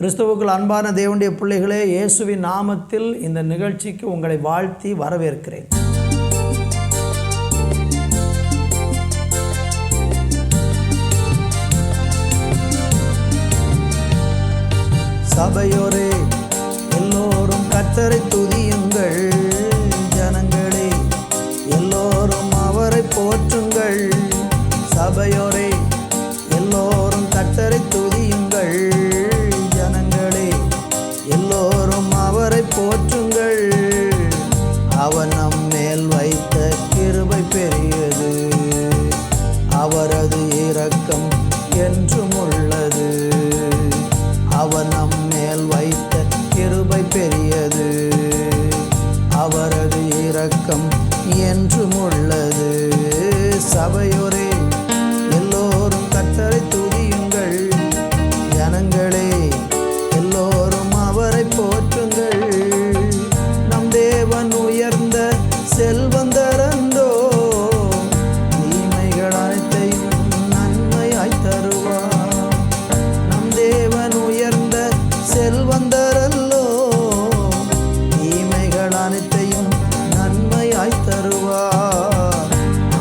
கிறிஸ்துவுக்குள் அன்பான தேவனுடைய பிள்ளைகளே, இயேசுவின் நாமத்தில் இந்த நிகழ்ச்சிக்கு உங்களை வாழ்த்தி வரவேற்கிறேன். சபையோரே எல்லோரும் கர்த்தரை துதியுங்கள், ஜனங்களே எல்லோரும் அவரை போற்றுங்கள். சபையோரே எல்லோரும் கர்த்தரை துதியுங்கள், ஜனங்களே எல்லோரும் அவரை போற்றுங்கள். அவர் நம் மேல் வைத்த கிருபை பெரியது, அவரது இரக்கம் என்றும் உள்ளது. அவர் நம் மேல் வைத்த கிருபை பெரியது, அவரது இரக்கம் என்றும் உள்ளது. சபையோரே எல்லோரும் கர்த்தரை துதியுங்கள், ஜனங்களே எல்லோரும் அவரை போற்றுங்கள். நம் தேவன் உயர்ந்த செல்வந்தரந்தோ, தீமைகள் அனைத்தையும் நன்மையாய் தருவார். நம் தேவன் உயர்ந்த செல்வந்தரல்லோ, தீமைகள் அனைத்தையும் நன்மையாய் தருவார்.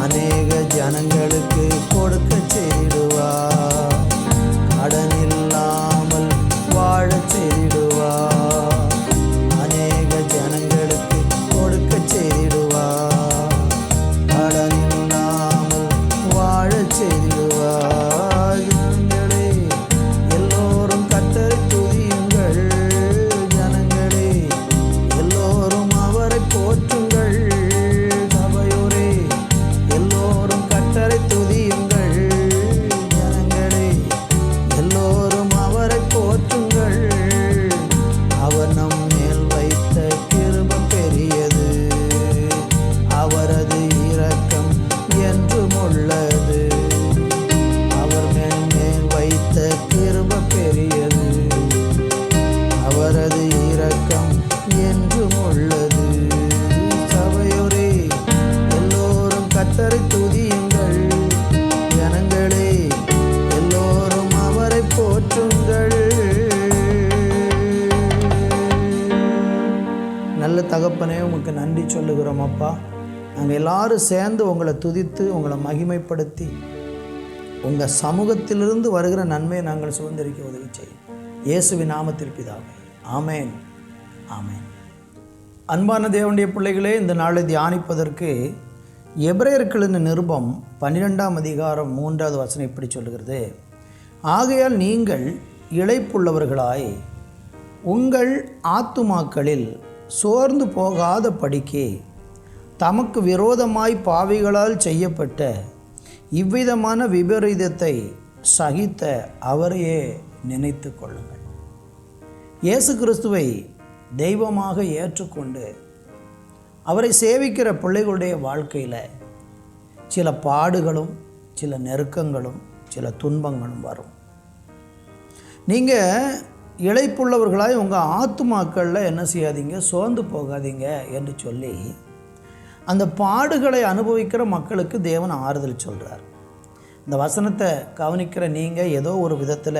அநேக ஜனங்களுக்கு கொடுக்க செய்திடுவார், கடன் இல்லாமல் வாழச் செய்திடுவார். அநேக ஜனங்களுக்கு கொடுக்க செய்திடுவார், கடன் இல்லாமல் வாழச் செய்திடுவார். ஜனங்களே எல்லோரும் கர்த்தரை துதியுங்கள், ஜனங்களே எல்லோரும் அவரை போற்றுங்கள். சபையோரே எல்லோரும் கர்த்தரை துதியுங்கள், ஜனங்களே எல்லோரும் அவரை போற்றுங்கள். அவர் நம் மேல் வைத்த கிருபை பெரியது, அவரது இரக்கம் என்றும் உள்ளது. அவர் மேல் வைத்த கிருபை பெரியது, அவரது இரக்கம் என்றும் உள்ளது. சபையோரே எல்லோரும் கர்த்தரை துதியுங்கள், ஜனங்களே எல்லோரும் அவரை போற்றுங்கள். நல்ல தகப்பனே, உமக்கு நன்றி சொல்லுகிறோம் அப்பா. நாங்கள் எல்லாரும் சேர்ந்து உங்களை துதித்து உங்களை மகிமைப்படுத்தி உங்கள் சமூகத்திலிருந்து வருகிற நன்மையை நாங்கள் சுதந்திரிக்க உதவி செய்யும். இயேசுவின் நாமத்தில் பிதாவே, ஆமேன், ஆமேன். அன்பான தேவனுடைய பிள்ளைகளே, இந்த நாளை தியானிப்பதற்கு எபிரேயர்களின் நிருபம் 12ஆம் அதிகாரம் 3வது வசனம் இப்படி சொல்லுகிறது: ஆகையால் நீங்கள் இளைப்புள்ளவர்களாய் உங்கள் ஆத்துமாக்களில் சோர்ந்து போகாத படிக்கு தமக்கு விரோதமாய் பாவிகளால் செய்யப்பட்ட இவ்விதமான விபரீதத்தை சகித்த அவரையே நினைத்து கொள்ளுங்கள். இயேசு கிறிஸ்துவை தெய்வமாக ஏற்றுக்கொண்டு அவரை சேவிக்கிற பிள்ளைகளுடைய வாழ்க்கையில் சில பாடுகளும் சில நெருக்கங்களும் சில துன்பங்களும் வரும். நீங்கள் இளைப்புள்ளவர்களாய் உங்கள் ஆத்துமாக்களில் என்ன செய்யாதீங்க, சோர்ந்து போகாதீங்க என்று சொல்லி அந்த பாடுகளை அனுபவிக்கிற மக்களுக்கு தேவன் ஆறுதல் சொல்கிறார். இந்த வசனத்தை கவனிக்கிற நீங்கள் ஏதோ ஒரு விதத்தில்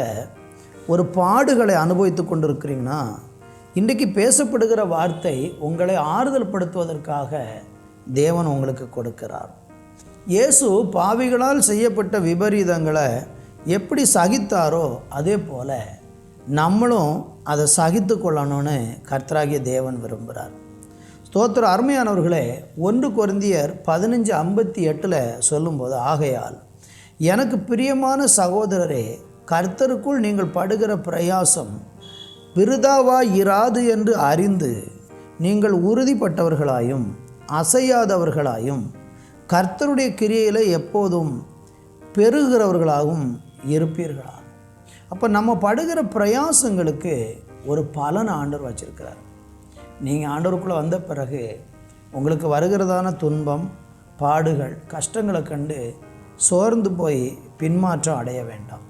ஒரு பாடுகளை அனுபவித்து கொண்டு இருக்கிறீங்கன்னா, இன்றைக்கு பேசப்படுகிற வார்த்தை உங்களை ஆறுதல் படுத்துவதற்காக தேவன் உங்களுக்கு கொடுக்கிறார். இயேசு பாவிகளால் செய்யப்பட்ட விபரீதங்களை எப்படி சகித்தாரோ அதே போல் நம்மளும் அதை சகித்து கொள்ளணும்னு கர்த்தராகிய தேவன் விரும்புகிறார். ஸ்தோத்திர. அருமையானவர்களே, 1 கொரிந்தியர் 15:58 சொல்லும்போது, ஆகையால் எனக்கு பிரியமான சகோதரரே, கர்த்தருக்குள் நீங்கள் படுகிற பிரயாசம் விருதாவாய் இராது என்று அறிந்து நீங்கள் உறுதிப்பட்டவர்களாயும் அசையாதவர்களாயும் கர்த்தருடைய கிரியையில் எப்போதும் பெருகிறவர்களாகவும் இருப்பீர்களா. அப்போ நம்ம படுகிற பிரயாசங்களுக்கு ஒரு பலன் ஆண்டவர் வச்சிருக்கிறார். நீங்கள் ஆண்டவருக்குள்ளே வந்த பிறகு உங்களுக்கு வருகிறதான துன்பம், பாடுகள், கஷ்டங்களை கண்டு சோர்ந்து போய் பின்மாற்றம் அடைய வேண்டாம்.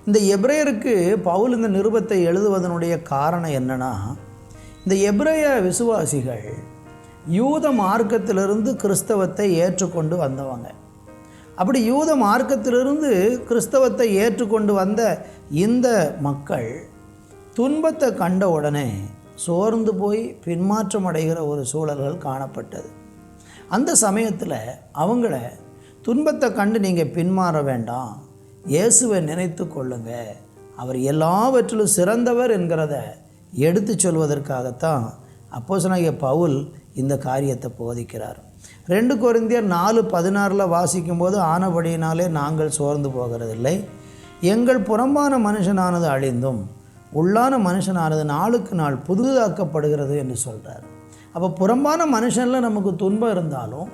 இந்த எபிரேயருக்கு பவுல் இந்த நிருபத்தை எழுதுவதனுடைய காரணம் என்னன்னா, இந்த எபிரேய விசுவாசிகள் யூத மார்க்கத்திலிருந்து கிறிஸ்தவத்தை ஏற்றுக்கொண்டு வந்தவங்க. அப்படி யூத மார்க்கத்திலிருந்து கிறிஸ்தவத்தை ஏற்றுக்கொண்டு வந்த இந்த மக்கள் துன்பத்தை கண்ட உடனே சோர்ந்து போய் பின்மாற்றம் அடைகிற ஒரு சூழல்கள் காணப்பட்டது. அந்த சமயத்தில் அவங்கள துன்பத்தை கண்டு நீங்கள் பின்மாற வேண்டாம், இயேசுவை நினைத்து கொள்ளுங்க, அவர் எல்லாவற்றிலும் சிறந்தவர் என்கிறத எடுத்து சொல்வதற்காகத்தான் அப்போஸ்தலனாகிய பவுல் இந்த காரியத்தை போதிக்கிறார். 2 கொரிந்தியர் 4:16 வாசிக்கும்போது, ஆனபடியினாலே நாங்கள் சோர்ந்து போகிறதில்லை, எங்கள் புறம்பான மனுஷனானது அழிந்தும் உள்ளான மனுஷனானது நாளுக்கு நாள் புதுதாக்கப்படுகிறது என்று சொல்கிறார். அப்போ புறம்பான மனுஷனில் நமக்கு துன்பம் இருந்தாலும்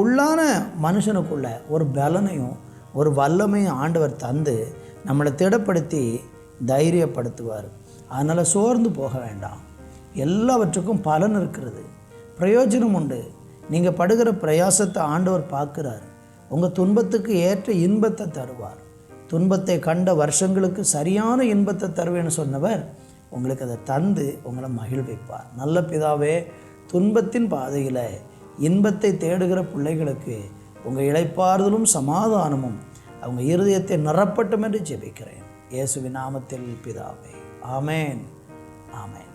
உள்ளான மனுஷனுக்குள்ள ஒரு பலனையும் ஒரு வல்லமையும் ஆண்டவர் தந்து நம்மளை திடப்படுத்தி தைரியப்படுத்துவார். அதனால் சோர்ந்து போக வேண்டாம், எல்லாவற்றுக்கும் பலன் இருக்கிறது, பிரயோஜனம் உண்டு. நீங்கள் படுகிற பிரயாசத்தை ஆண்டவர் பார்க்குறார், உங்கள் துன்பத்துக்கு ஏற்ற இன்பத்தை தருவார். துன்பத்தை கண்ட வருஷங்களுக்கு சரியான இன்பத்தை தருவேன்னு சொன்னவர் உங்களுக்கு அதை தந்து உங்களை மகிழ்விப்பார். நல்ல பிதாவே, துன்பத்தின் பாதையில் இன்பத்தை தேடுகிற பிள்ளைகளுக்கு உங்கள் இளைப்பாறுதலும் சமாதானமும் அவங்க இருதயத்தை நிரப்பட்டும் என்று ஜெபிக்கிறேன். இயேசுவின் நாமத்தில் பிதாவே, ஆமேன், ஆமேன்.